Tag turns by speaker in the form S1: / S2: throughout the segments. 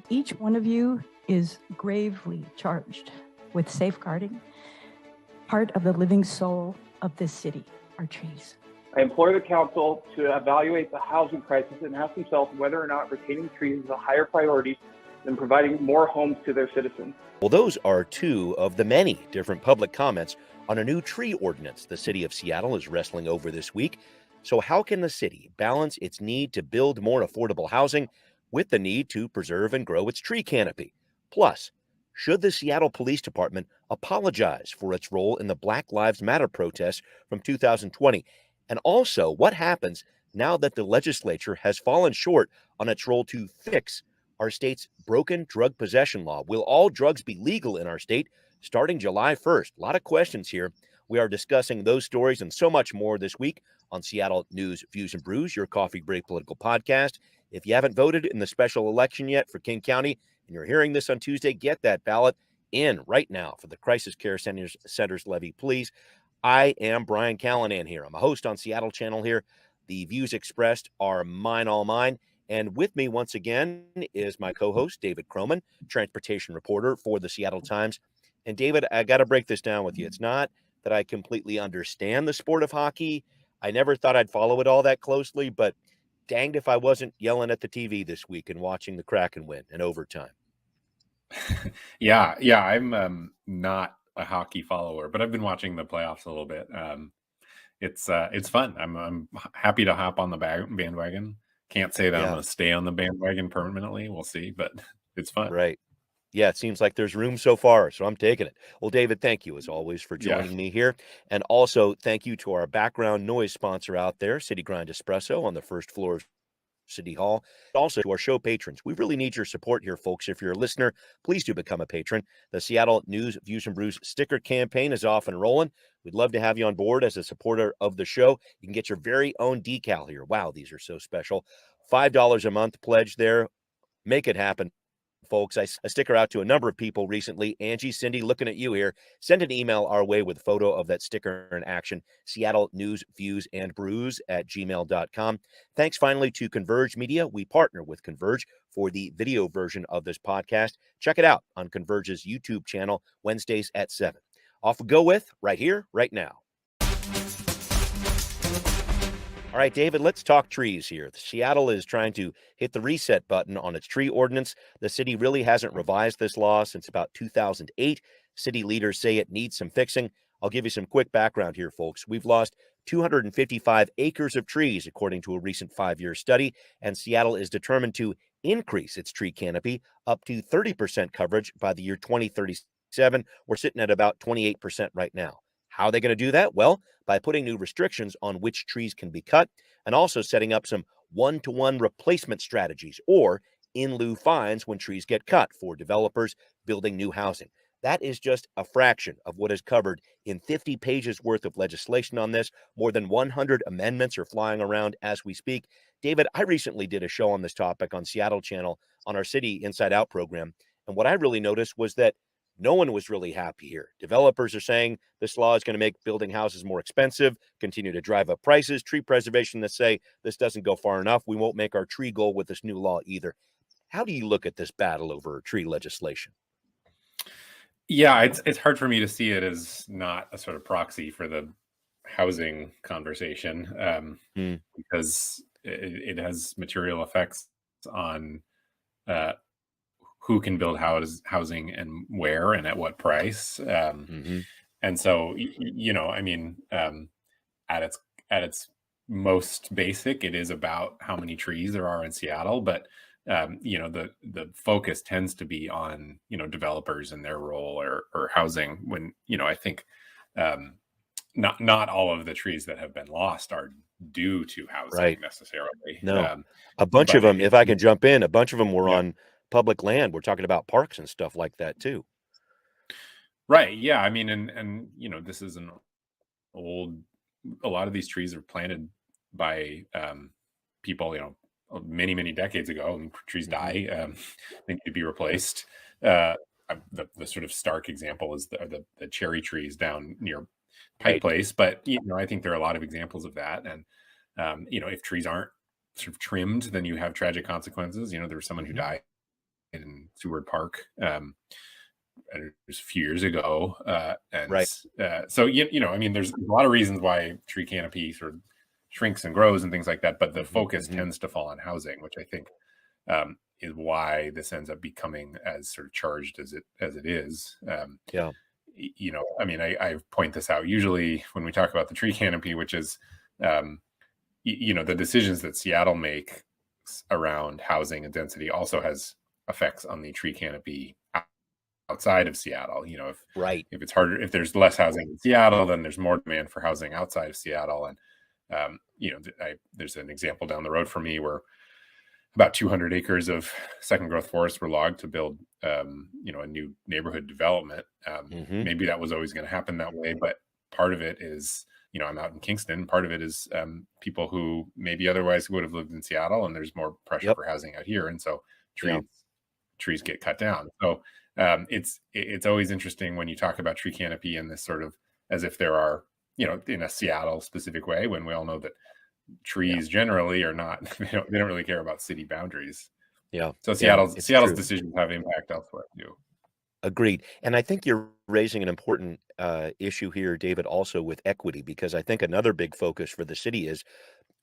S1: Each one of you is gravely charged with safeguarding part of the living soul of this city, our trees.
S2: I implore the council to evaluate the housing crisis and ask themselves whether or not retaining trees is a higher priority than providing more homes to their citizens.
S3: Well, those are two of the many different public comments on a new tree ordinance the city of Seattle is wrestling over this week. So how can the city balance its need to build more affordable housing with the need to preserve and grow its tree canopy? Plus, should the Seattle Police Department apologize for its role in the Black Lives Matter protests from 2020? And also, what happens now that the legislature has fallen short on its role to fix our state's broken drug possession law? Will all drugs be legal in our state starting July 1st? A lot of questions here. We are discussing those stories and so much more this week on Seattle News, Views, and Brews, your coffee break political podcast. If you haven't voted in the special election yet for King County and you're hearing this on Tuesday, get that ballot in right now for the Crisis Care Center's levy, please. I am Brian Callanan here. I'm a host on Seattle Channel here. The views expressed are mine, all mine. And with me once again is my co-host, David Croman, transportation reporter for the Seattle Times. And David, I got to break this down with you. It's not that I completely understand the sport of hockey. I never thought I'd follow it all that closely, but danged if I wasn't yelling at the TV this week and watching the Kraken win in overtime.
S4: Yeah, I'm not a hockey follower, but I've been watching the playoffs a little bit. It's fun. I'm happy to hop on the bandwagon. Can't say that I'm going to stay on the bandwagon permanently. We'll see, but it's fun.
S3: Right. Yeah, it seems like there's room so far, so I'm taking it. Well, David, thank you as always for joining me here. And also thank you to our background noise sponsor out there, City Grind Espresso on the first floor of City Hall. Also to our show patrons. We really need your support here, folks. If you're a listener, please do become a patron. The Seattle News, Views, and Brews sticker campaign is off and rolling. We'd love to have you on board as a supporter of the show. You can get your very own decal here. Wow, these are so special. $5 a month pledge there. Make it happen, folks. I sticker out to a number of people recently. Angie, Cindy, looking at you here. Send an email our way with a photo of that sticker in action. Seattle News, Views, and Brews at gmail.com. Thanks finally to Converge Media. We partner with Converge for the video version of this podcast. Check it out on Converge's YouTube channel, Wednesdays at 7. Off we go with right here, right now. All right, David, let's talk trees here. Seattle is trying to hit the reset button on its tree ordinance. The city really hasn't revised this law since about 2008. City leaders say it needs some fixing. I'll give you some quick background here, folks. We've lost 255 acres of trees, according to a recent 5-year study, and Seattle is determined to increase its tree canopy up to 30% coverage by the year 2037. We're sitting at about 28% right now. How are they going to do that? Well, by putting new restrictions on which trees can be cut and also setting up some one-to-one replacement strategies or in lieu fines when trees get cut for developers building new housing. That is just a fraction of what is covered in 50 pages worth of legislation on this. More than 100 amendments are flying around as we speak. David, I recently did a show on this topic on Seattle Channel on our City Inside Out program. And what I really noticed was that no one was really happy here. Developers are saying this law is going to make building houses more expensive, continue to drive up prices. Tree preservation that say this doesn't go far enough. We won't make our tree goal with this new law either. How do you look at this battle over tree legislation?
S4: Yeah, it's hard for me to see it as not a sort of proxy for the housing conversation because it has material effects on who can build housing and where and at what price. And so, at its most basic, it is about how many trees there are in Seattle. But, the focus tends to be on, developers and their role or housing when, I think not all of the trees that have been lost are due to housing necessarily.
S3: No, a bunch of them, if I can jump in, a bunch of them were on public land. We're talking about parks and stuff like that too.
S4: Right. Yeah. I mean, and this is a lot of these trees are planted by people, many, many decades ago, and trees die. They need to be replaced. The sort of stark example is the cherry trees down near Pike Place. But, I think there are a lot of examples of that. And, if trees aren't sort of trimmed, then you have tragic consequences. There was someone who died in Seward Park. It was a few years ago,
S3: Right.
S4: so I mean, there's a lot of reasons why tree canopy sort of shrinks and grows and things like that, but the focus tends to fall on housing, which I think is why this ends up becoming as sort of charged as it is.
S3: Yeah.
S4: I mean, I point this out usually when we talk about the tree canopy, which is, the decisions that Seattle makes around housing and density also has effects on the tree canopy outside of Seattle.
S3: Right.
S4: If it's harder, if there's less housing in Seattle, then there's more demand for housing outside of Seattle. And there's an example down the road for me where about 200 acres of second growth forest were logged to build, a new neighborhood development. Maybe that was always going to happen that way, but part of it is, I'm out in Kingston. Part of it is people who maybe otherwise would have lived in Seattle, and there's more pressure for housing out here, and so trees get cut down. So it's always interesting when you talk about tree canopy in this sort of as if there are, in a Seattle specific way, when we all know that trees generally are not, they don't really care about city boundaries.
S3: Yeah.
S4: So Seattle's decisions have impact elsewhere too.
S3: Agreed. And I think you're raising an important issue here, David, also with equity, because I think another big focus for the city is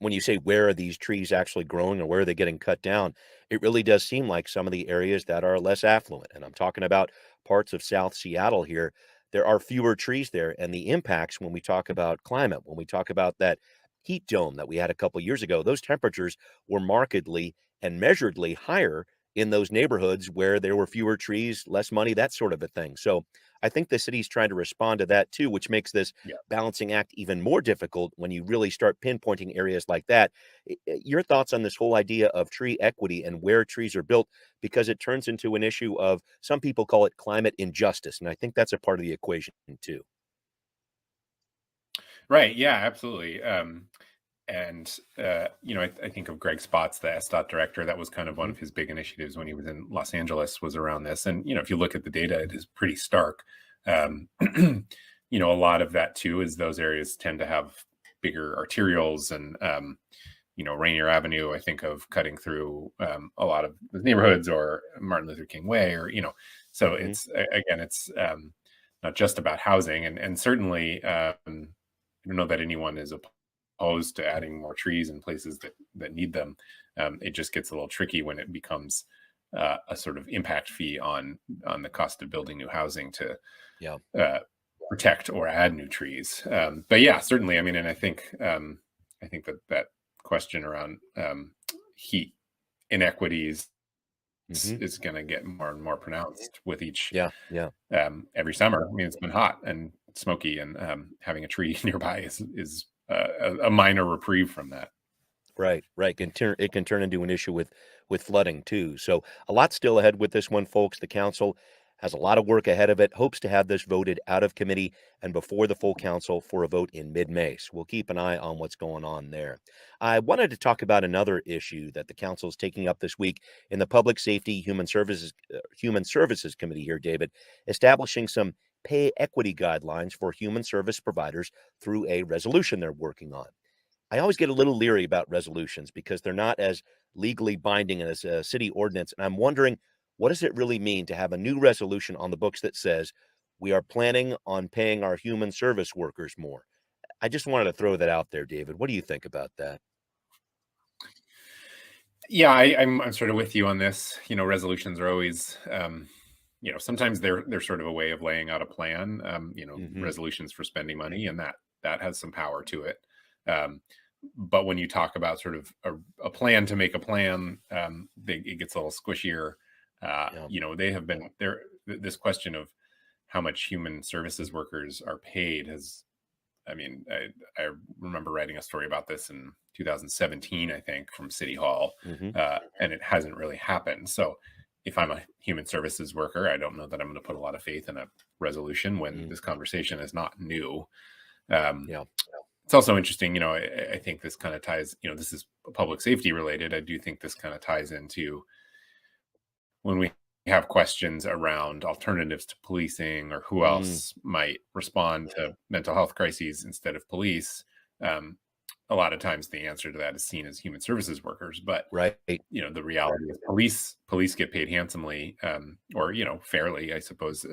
S3: when you say where are these trees actually growing or where are they getting cut down, it really does seem like some of the areas that are less affluent. And I'm talking about parts of South Seattle here. There are fewer trees there. And the impacts when we talk about climate, when we talk about that heat dome that we had a couple years ago, those temperatures were markedly and measuredly higher in those neighborhoods where there were fewer trees, less money, that sort of a thing. So I think the city's trying to respond to that too, which makes this balancing act even more difficult when you really start pinpointing areas like that. Your thoughts on this whole idea of tree equity and where trees are built, because it turns into an issue of, some people call it climate injustice. And I think that's a part of the equation too.
S4: Right. Yeah, absolutely. I think of Greg Spots, the SDOT director. That was kind of one of his big initiatives when he was in Los Angeles, was around this. And, if you look at the data, it is pretty stark. A lot of that too is those areas tend to have bigger arterials and, Rainier Avenue, I think of cutting through a lot of the neighborhoods, or Martin Luther King Way, or, so it's not just about housing. And certainly, I don't know that anyone is opposed to adding more trees in places that need them. It just gets a little tricky when it becomes a sort of impact fee on the cost of building new housing to protect or add new trees. But yeah, certainly. I mean, and I think that question around heat inequities is going to get more and more pronounced with each every summer. I mean, it's been hot and smoky, and having a tree nearby is a minor reprieve from that.
S3: Right. It can turn into an issue with flooding too. So a lot still ahead with this one, folks. The council has a lot of work ahead of it, hopes to have this voted out of committee and before the full council for a vote in mid-May. So we'll keep an eye on what's going on there. I wanted to talk about another issue that the council is taking up this week in the Public Safety Human Services Committee here, David, establishing some pay equity guidelines for human service providers through a resolution they're working on. I always get a little leery about resolutions because they're not as legally binding as a city ordinance. And I'm wondering, what does it really mean to have a new resolution on the books that says we are planning on paying our human service workers more? I just wanted to throw that out there, David. What do you think about that?
S4: Yeah, I'm sort of with you on this. Resolutions are always, sometimes they're sort of a way of laying out a plan. Resolutions for spending money, and that has some power to it. But when you talk about sort of a plan to make a plan, it gets a little squishier. They have been there. This question of how much human services workers are paid I remember writing a story about this in 2017, I think, from City Hall, and it hasn't really happened. So if I'm a human services worker, I don't know that I'm going to put a lot of faith in a resolution when this conversation is not new. It's also interesting, I think this kind of ties, this is public safety related. I do think this kind of ties into when we have questions around alternatives to policing, or who else might respond to mental health crises instead of police. a lot of times the answer to that is seen as human services workers. But
S3: Right.
S4: the reality is police get paid handsomely, or fairly, I suppose.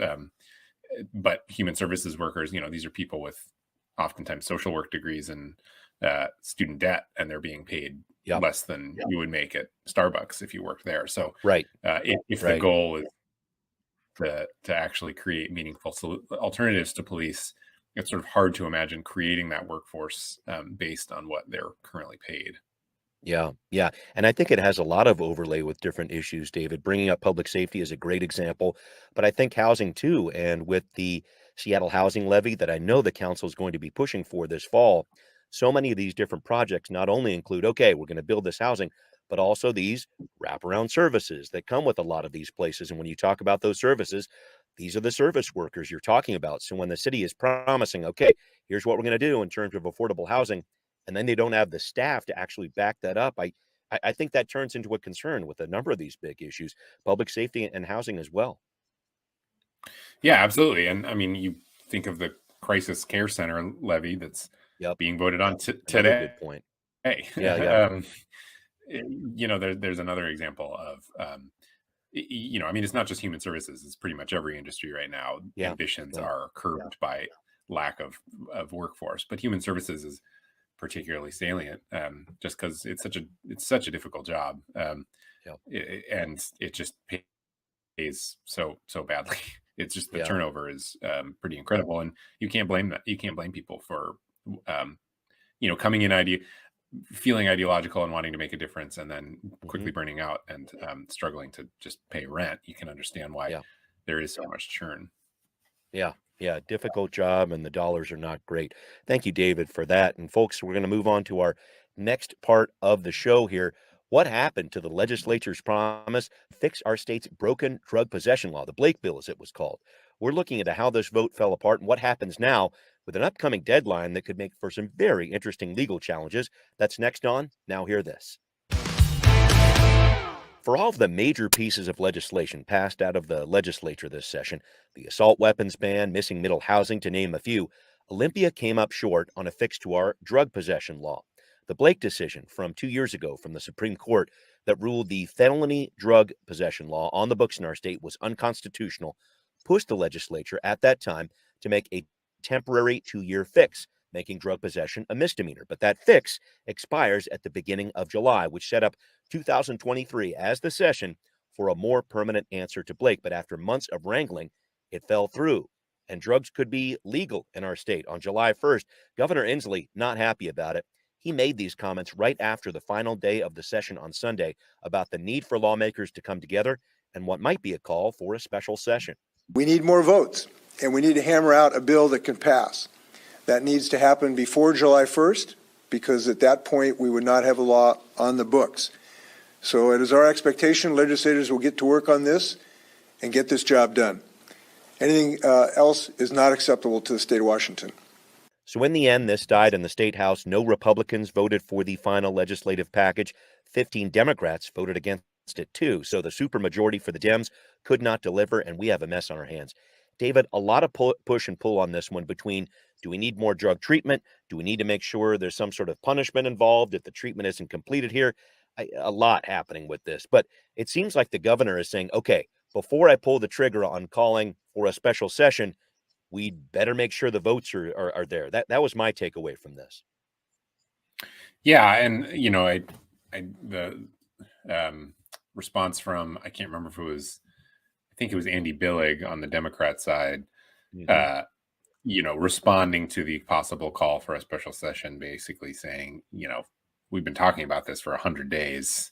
S4: But human services workers, these are people with oftentimes social work degrees and student debt, and they're being paid
S3: Yep.
S4: less than you would make at Starbucks if you worked there. So
S3: Right.
S4: if the goal is to actually create meaningful alternatives to police, it's sort of hard to imagine creating that workforce based on what they're currently paid.
S3: Yeah, yeah, and I think it has a lot of overlay with different issues, David. Bringing up public safety is a great example, but I think housing too, and with the Seattle housing levy that I know the council is going to be pushing for this fall, so many of these different projects not only include, okay, we're going to build this housing, but also these wraparound services that come with a lot of these places. And when you talk about those services, these are the service workers you're talking about. So when the city is promising, okay, here's what we're going to do in terms of affordable housing, and then they don't have the staff to actually back that up. I think that turns into a concern with a number of these big issues, public safety and housing as well.
S4: Yeah, absolutely. And I mean, you think of the crisis care center levy that's being voted on
S3: Another
S4: today.
S3: good point.
S4: Hey,
S3: Yeah.
S4: There's another example of, I mean, it's not just human services; it's pretty much every industry right now.
S3: Yeah.
S4: Ambitions are curbed by lack of workforce, but human services is particularly salient, just because it's such a difficult job, and it just pays so badly. It's just the turnover is pretty incredible, and you can't blame that. You can't blame people for coming in feeling ideological and wanting to make a difference, and then quickly burning out and struggling to just pay rent. You can understand why there is so much churn.
S3: Yeah, difficult job, and the dollars are not great. Thank you, David, for that. And folks, we're going to move on to our next part of the show here. What happened to the legislature's promise to fix our state's broken drug possession law, the Blake Bill, as it was called? We're looking into how this vote fell apart and what happens now with an upcoming deadline that could make for some very interesting legal challenges. That's next on Now Hear This. For all of the major pieces of legislation passed out of the legislature this session, the assault weapons ban, missing middle housing, to name a few, Olympia came up short on a fix to our drug possession law. The Blake decision from 2 years ago from the Supreme Court that ruled the felony drug possession law on the books in our state was unconstitutional pushed the legislature at that time to make a temporary 2-year fix, making drug possession a misdemeanor. But that fix expires at the beginning of July, which set up 2023 as the session for a more permanent answer to Blake. But after months of wrangling, it fell through, and drugs could be legal in our state on July 1st. Governor Inslee not happy about it. He made these comments right after the final day of the session on Sunday about the need for lawmakers to come together and what might be a call for a special session.
S5: We need more votes, and we need to hammer out a bill that can pass. That needs to happen before July 1st, because at that point we would not have a law on the books. So it is our expectation legislators will get to work on this and get this job done. Anything else is not acceptable to the state of Washington.
S3: So in the end, this died in the state house. No Republicans voted for the final legislative package. 15 Democrats voted against it too. So the supermajority for the Dems could not deliver, and we have a mess on our hands. David, a lot of push and pull on this one between, do we need more drug treatment? Do we need to make sure there's some sort of punishment involved if the treatment isn't completed here? A lot happening with this. But it seems like the governor is saying, okay, before I pull the trigger on calling for a special session, we'd better make sure the votes are there. That was my takeaway from this.
S4: Yeah, and the response from, I can't remember if it was, I think it was Andy Billig on the Democrat side, responding to the possible call for a special session, basically saying, we've been talking about this for 100 days,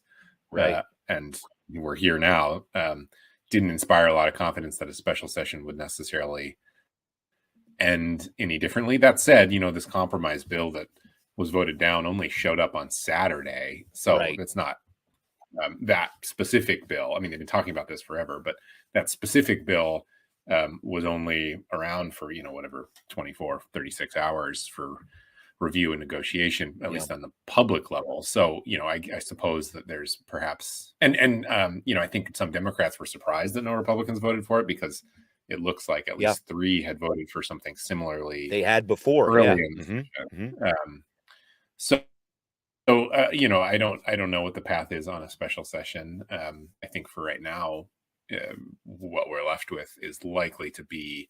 S3: right?
S4: And we're here now. Didn't inspire a lot of confidence that a special session would necessarily end any differently. That said, this compromise bill that was voted down only showed up on Saturday. So it's not that specific bill. I mean, they've been talking about this forever, but that specific bill was only around for, 24, 36 hours for review and negotiation, at least on the public level. So, I suppose that there's perhaps, and I think some Democrats were surprised that no Republicans voted for it, because it looks like at least 3 had voted for something similarly.
S3: They had before.
S4: So, I don't know what the path is on a special session. I think for right now, what we're left with is likely to be,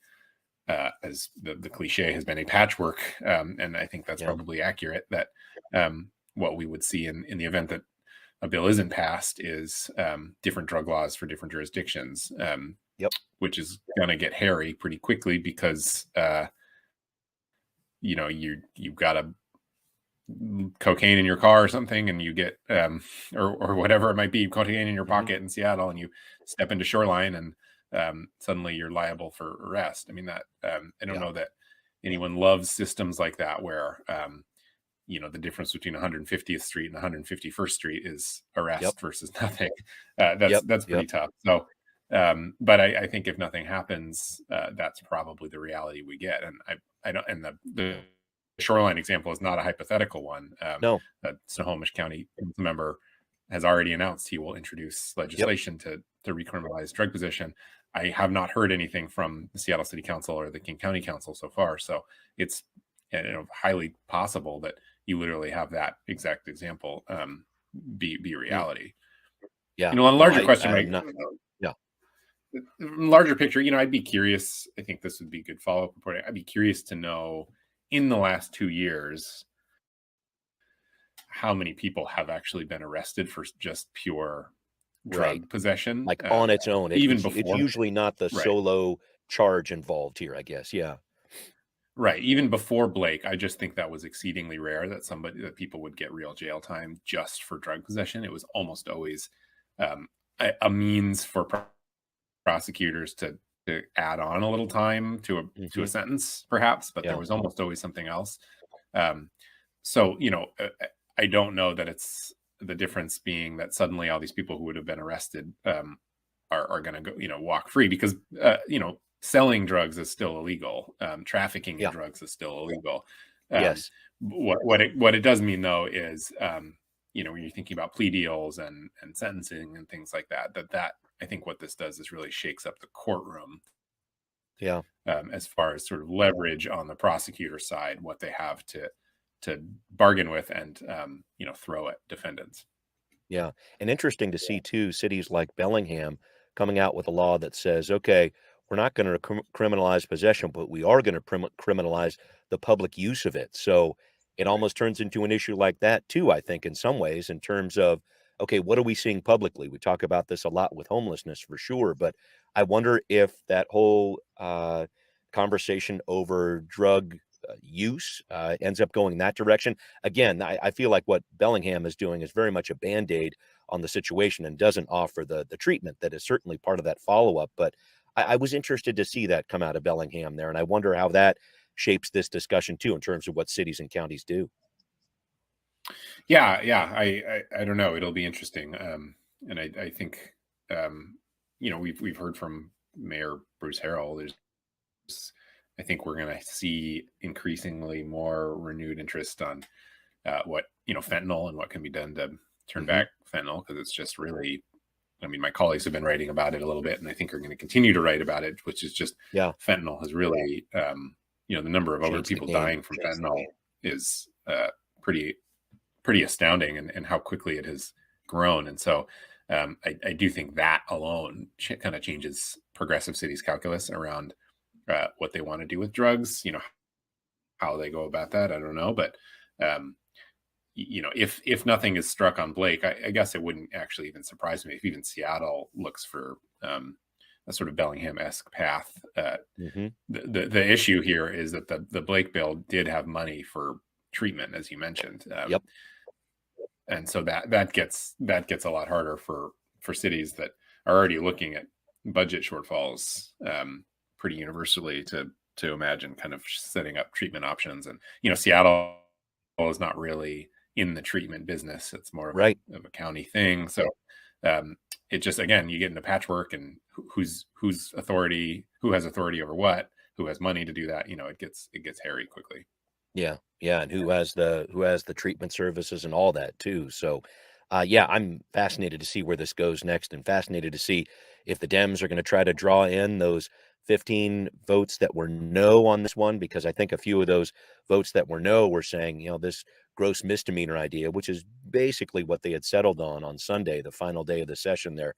S4: as the cliche has been, a patchwork, and I think that's
S3: Yeah.
S4: probably accurate. That what we would see in the event that a bill isn't passed is different drug laws for different jurisdictions,
S3: Yep.
S4: which is going to get hairy pretty quickly because you've got a cocaine in your car or something, and you get or whatever it might be, cocaine in your pocket in Seattle, and you step into Shoreline, and suddenly you're liable for arrest. I mean, that I don't know that anyone loves systems like that where the difference between 150th Street and 151st Street is arrest versus nothing. That's pretty tough. So, but I think if nothing happens, that's probably the reality we get. And I don't. And the Shoreline example is not a hypothetical one.
S3: No.
S4: Snohomish County member has already announced he will introduce legislation to recriminalize drug possession. I have not heard anything from the Seattle City Council or the King County Council so far. So it's highly possible that you literally have that exact example be reality.
S3: Yeah.
S4: On a larger question, larger picture, I'd be curious. I think this would be good follow-up reporting. I'd be curious to know, in the last 2 years, how many people have actually been arrested for just pure drug possession,
S3: like on its own.
S4: Even
S3: It's
S4: before,
S3: usually not the solo charge involved here, I guess. Yeah.
S4: Right. Even before Blake, I just think that was exceedingly rare that people would get real jail time just for drug possession. It was almost always a means for prosecutors to add on a little time to a sentence, perhaps, but there was almost always something else. So, I don't know that it's the difference being that suddenly all these people who would have been arrested are going to go, walk free, because, selling drugs is still illegal. Trafficking in drugs is still illegal.
S3: Yes.
S4: What it does mean, though, is, when you're thinking about plea deals and sentencing and things like that I think what this does is really shakes up the courtroom.
S3: Yeah.
S4: As far as sort of leverage on the prosecutor side, what they have to bargain with and, throw at defendants.
S3: Yeah. And interesting to see, too, cities like Bellingham coming out with a law that says, okay, we're not going to criminalize possession, but we are going to criminalize the public use of it. So it almost turns into an issue like that, too, I think, in some ways, in terms of, okay, what are we seeing publicly? We talk about this a lot with homelessness for sure, but I wonder if that whole conversation over drug use ends up going that direction. Again, I feel like what Bellingham is doing is very much a Band-Aid on the situation and doesn't offer the treatment that is certainly part of that follow-up. But I was interested to see that come out of Bellingham there, and I wonder how that shapes this discussion too, in terms of what cities and counties do.
S4: Yeah. I don't know. It'll be interesting. And I think, we've heard from Mayor Bruce Harrell. I think we're going to see increasingly more renewed interest on what, fentanyl and what can be done to turn back fentanyl, because it's just really, my colleagues have been writing about it a little bit, and I think are going to continue to write about it, which is just, fentanyl has really, the number of other people dying from fentanyl is pretty astounding, and how quickly it has grown. And so I do think that alone kind of changes progressive cities' calculus around what they want to do with drugs. How they go about that, I don't know. But if nothing is struck on Blake, I guess it wouldn't actually even surprise me if even Seattle looks for a sort of Bellingham-esque path. The issue here is that the Blake bill did have money for treatment, as you mentioned. And so that gets a lot harder for cities that are already looking at budget shortfalls pretty universally to imagine kind of setting up treatment options. And Seattle is not really in the treatment business; it's more of a county thing. So it just, again, you get into patchwork, and who has authority over what, who has money to do that. It gets hairy quickly.
S3: Yeah, and who has the treatment services and all that too. So, I'm fascinated to see where this goes next, and fascinated to see if the Dems are going to try to draw in those 15 votes that were no on this one, because I think a few of those votes that were no were saying, this gross misdemeanor idea, which is basically what they had settled on Sunday, the final day of the session there.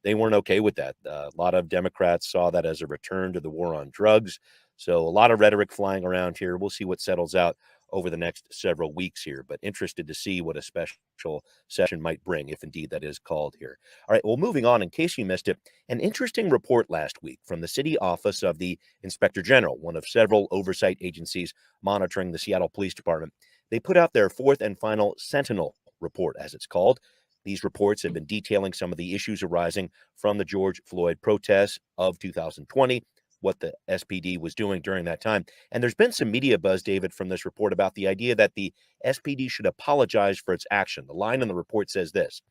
S3: They weren't okay with that. A lot of Democrats saw that as a return to the war on drugs. So a lot of rhetoric flying around here. We'll see what settles out over the next several weeks here, but interested to see what a special session might bring, if indeed that is called here. All right, well, moving on, in case you missed it, an interesting report last week from the City Office of the Inspector General, one of several oversight agencies monitoring the Seattle Police Department. They put out their fourth and final Sentinel report, as it's called. These reports have been detailing some of the issues arising from the George Floyd protests of 2020, what the SPD was doing during that time. And there's been some media buzz, David, from this report about the idea that the SPD should apologize for its action. The line in the report says this: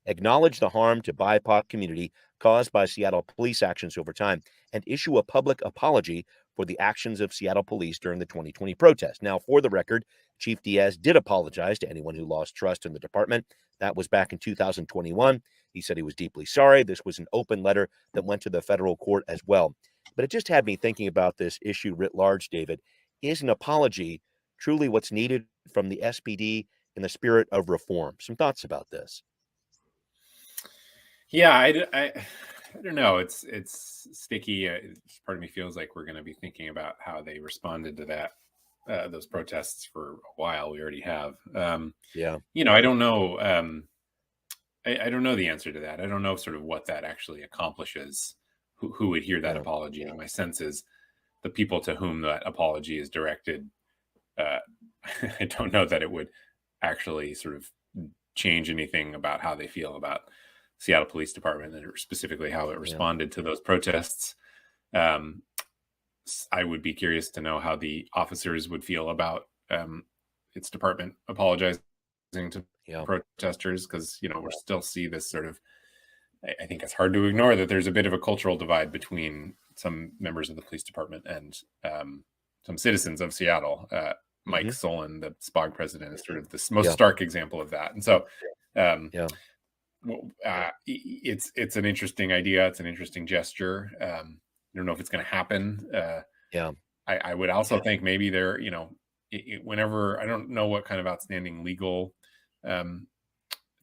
S3: acknowledge the harm to BIPOC community caused by Seattle police actions over time, and issue a public apology for the actions of Seattle police during the 2020 protest. Now, for the record, Chief Diaz did apologize to anyone who lost trust in the department. That was back in 2021. He said he was deeply sorry. This was an open letter that went to the federal court as well. But it just had me thinking about this issue writ large, David. Is an apology truly what's needed from the SPD in the spirit of reform? Some thoughts about this.
S4: Yeah, I don't know. It's sticky. Part of me feels like we're going to be thinking about how they responded to that those protests for a while. We already have.
S3: Yeah.
S4: I don't know. I don't know the answer to that. I don't know sort of what that actually accomplishes. Who would hear that apology? My sense is the people to whom that apology is directed. I don't know that it would actually sort of change anything about how they feel about Seattle Police Department, and specifically how it responded to those protests. I would be curious to know how the officers would feel about its department apologizing to protesters, because we'll still see this sort of. I think it's hard to ignore that there's a bit of a cultural divide between some members of the police department and some citizens of Seattle. Mike Solon, the SPOG president, is sort of the most stark example of that. And so, it's an interesting idea. It's an interesting gesture. I don't know if it's going to happen. I would also think maybe there, whenever, I don't know what kind of outstanding legal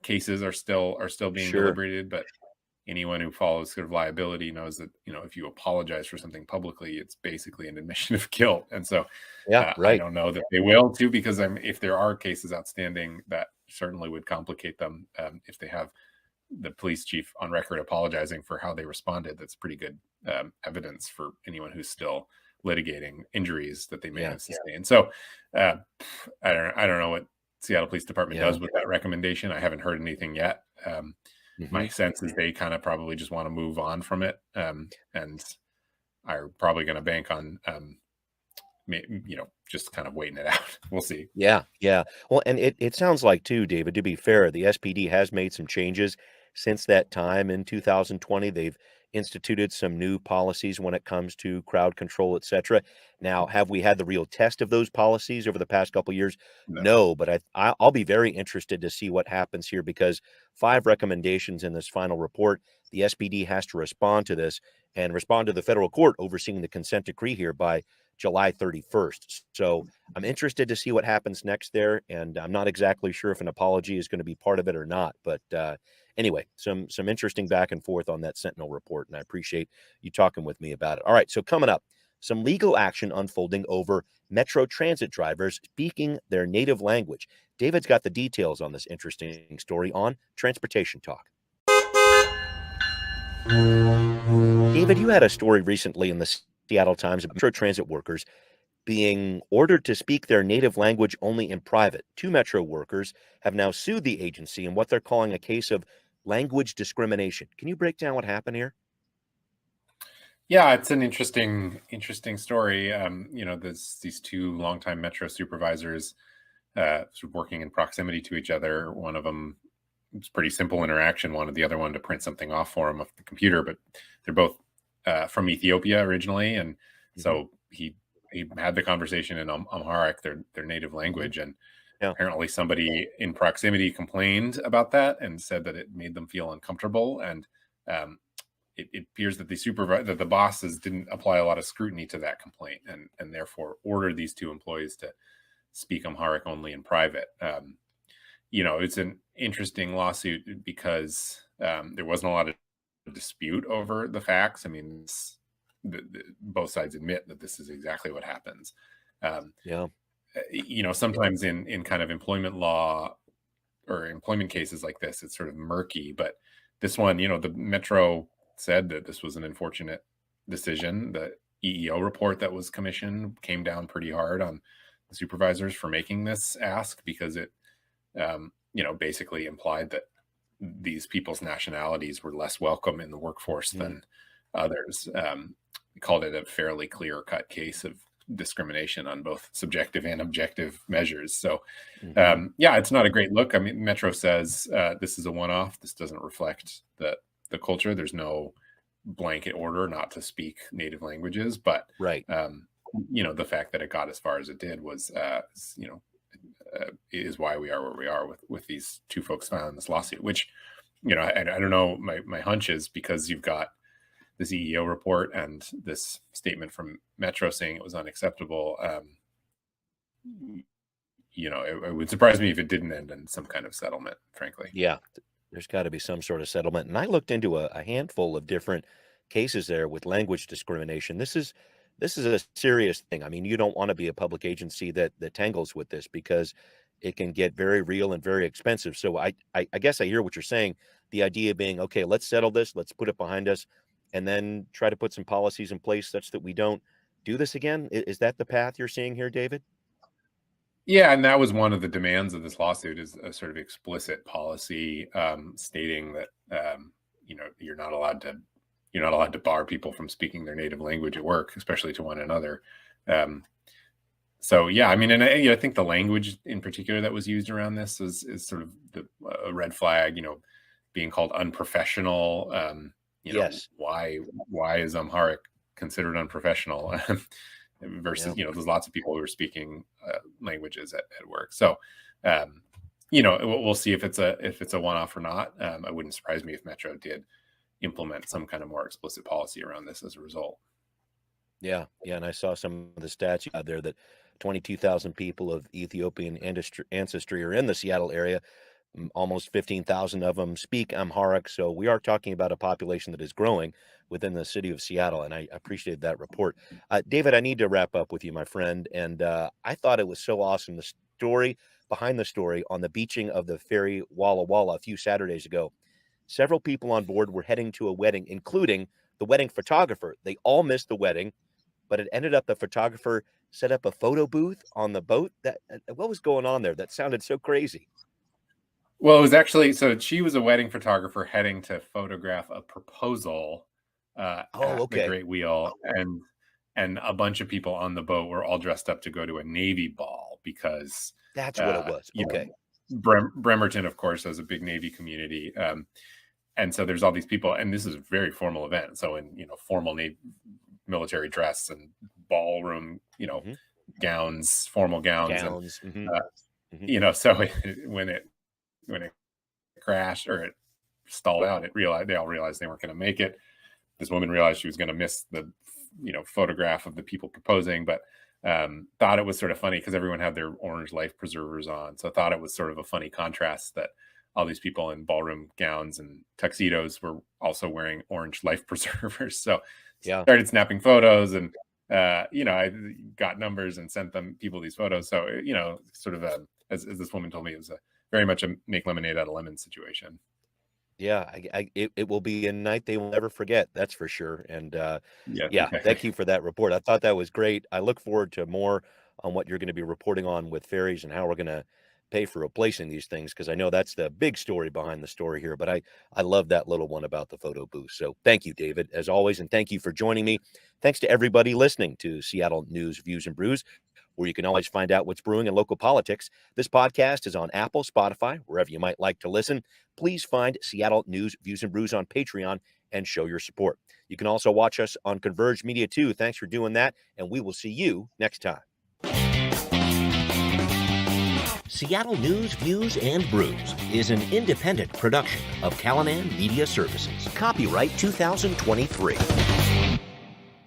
S4: cases are still being deliberated, but anyone who follows sort of liability knows that, if you apologize for something publicly, it's basically an admission of guilt. And so I don't know that they will too, because if there are cases outstanding, that certainly would complicate them. If they have the police chief on record apologizing for how they responded, that's pretty good evidence for anyone who's still litigating injuries that they may have sustained. So I don't know what Seattle Police Department does with that recommendation. I haven't heard anything yet. My sense is they kind of probably just want to move on from it, and are probably going to bank on just kind of waiting it out. We'll see.
S3: Yeah. Well, and it sounds like too, David, to be fair, the SPD has made some changes since that time in 2020. They've instituted some new policies when it comes to crowd control, et cetera. Now, have we had the real test of those policies over the past couple of years? No, but I'll be very interested to see what happens here, because 5 recommendations in this final report. The SPD has to respond to this and respond to the federal court overseeing the consent decree here by July 31st. So I'm interested to see what happens next there, and I'm not exactly sure if an apology is going to be part of it or not. But anyway, some interesting back and forth on that Sentinel report, and I appreciate you talking with me about it. All right, so coming up, some legal action unfolding over Metro Transit drivers speaking their native language. David's got the details on this interesting story on Transportation Talk. David, you had a story recently in the Seattle Times of Metro Transit workers being ordered to speak their native language only in private. 2 Metro workers have now sued the agency in what they're calling a case of language discrimination. Can you break down what happened here?
S4: Yeah, it's an interesting story. There's these 2 longtime Metro supervisors sort of working in proximity to each other. One of them, it's pretty simple interaction, wanted the other one to print something off for him off the computer, but they're both from Ethiopia originally, and so he had the conversation in Amharic, their native language, and apparently somebody in proximity complained about that and said that it made them feel uncomfortable, and it appears that the bosses didn't apply a lot of scrutiny to that complaint, and therefore ordered these 2 employees to speak Amharic only in private. It's an interesting lawsuit because there wasn't a lot of dispute over the facts. I mean, both sides admit that this is exactly what happens. Sometimes in kind of employment law or employment cases like this, it's sort of murky. But this one, the Metro said that this was an unfortunate decision. The EEO report that was commissioned came down pretty hard on the supervisors for making this ask, because it, basically implied that these people's nationalities were less welcome in the workforce than others. Called it a fairly clear-cut case of discrimination on both subjective and objective measures. So, it's not a great look. I mean, Metro says this is a one-off. This doesn't reflect the culture. There's no blanket order not to speak native languages, but the fact that it got as far as it did was, is why we are where we are with these two folks filing this lawsuit. Which, I don't know. My hunch is because you've got this EEO report and this statement from Metro saying it was unacceptable. It would surprise me if it didn't end in some kind of settlement, frankly.
S3: Yeah, there's got to be some sort of settlement. And I looked into a handful of different cases there with language discrimination. This is a serious thing. I mean, you don't want to be a public agency that tangles with this, because it can get very real and very expensive. So I guess I hear what you're saying. The idea being, okay, let's settle this, let's put it behind us, and then try to put some policies in place such that we don't do this again. Is that the path you're seeing here, David?
S4: Yeah, and that was one of the demands of this lawsuit, is a sort of explicit policy stating that you're not allowed to bar people from speaking their native language at work, especially to one another. So yeah, I mean, and I think the language in particular that was used around this is sort of a red flag. Being called unprofessional.
S3: Yes.
S4: Why is Amharic considered unprofessional? Versus, there's lots of people who are speaking languages at work. So, we'll see if it's a one-off or not. It wouldn't surprise me if Metro did implement some kind of more explicit policy around this as a result.
S3: Yeah. And I saw some of the stats out there that 22,000 people of Ethiopian ancestry are in the Seattle area. Almost 15,000 of them speak Amharic. So we are talking about a population that is growing within the city of Seattle. And I appreciate that report. David, I need to wrap up with you, my friend. And I thought it was so awesome. The story behind the story on the beaching of the ferry Walla Walla a few Saturdays ago. Several people on board were heading to a wedding, including the wedding photographer. They all missed the wedding, but it ended up the photographer set up a photo booth on the boat. What was going on there? That sounded so crazy.
S4: Well, it was actually, so she was a wedding photographer heading to photograph a proposal at the Great Wheel, and a bunch of people on the boat were all dressed up to go to a Navy ball, because
S3: that's what it was. Okay.
S4: Bremerton, of course, has a big Navy community. And so there's all these people, and this is a very formal event. So in, formal military dress and ballroom, gowns, formal gowns. And, so when it crashed or it stalled out, they all realized they weren't going to make it. This woman realized she was going to miss the, photograph of the people proposing, but thought it was sort of funny because everyone had their orange life preservers on. So I thought it was sort of a funny contrast that all these people in ballroom gowns and tuxedos were also wearing orange life preservers. So started snapping photos, and I got numbers and sent people these photos. So sort of as this woman told me, it was very much a make lemonade out of lemon situation.
S3: Yeah, it will be a night they will never forget. That's for sure. And thank you for that report. I thought that was great. I look forward to more on what you're going to be reporting on with ferries and how we're going to pay for replacing these things, because I know that's the big story behind the story here. But I love that little one about the photo booth. So thank you, David, as always, and thank you for joining me. Thanks to everybody listening to Seattle News, Views, and Brews, where you can always find out what's brewing in local politics. This podcast is on Apple, Spotify, wherever you might like to listen. Please find Seattle News, Views, and Brews on Patreon and show your support. You can also watch us on Converge Media too. Thanks for doing that, and we will see you next time. Seattle News, Views, and Brews is an independent production of Callanan Media Services. Copyright 2023.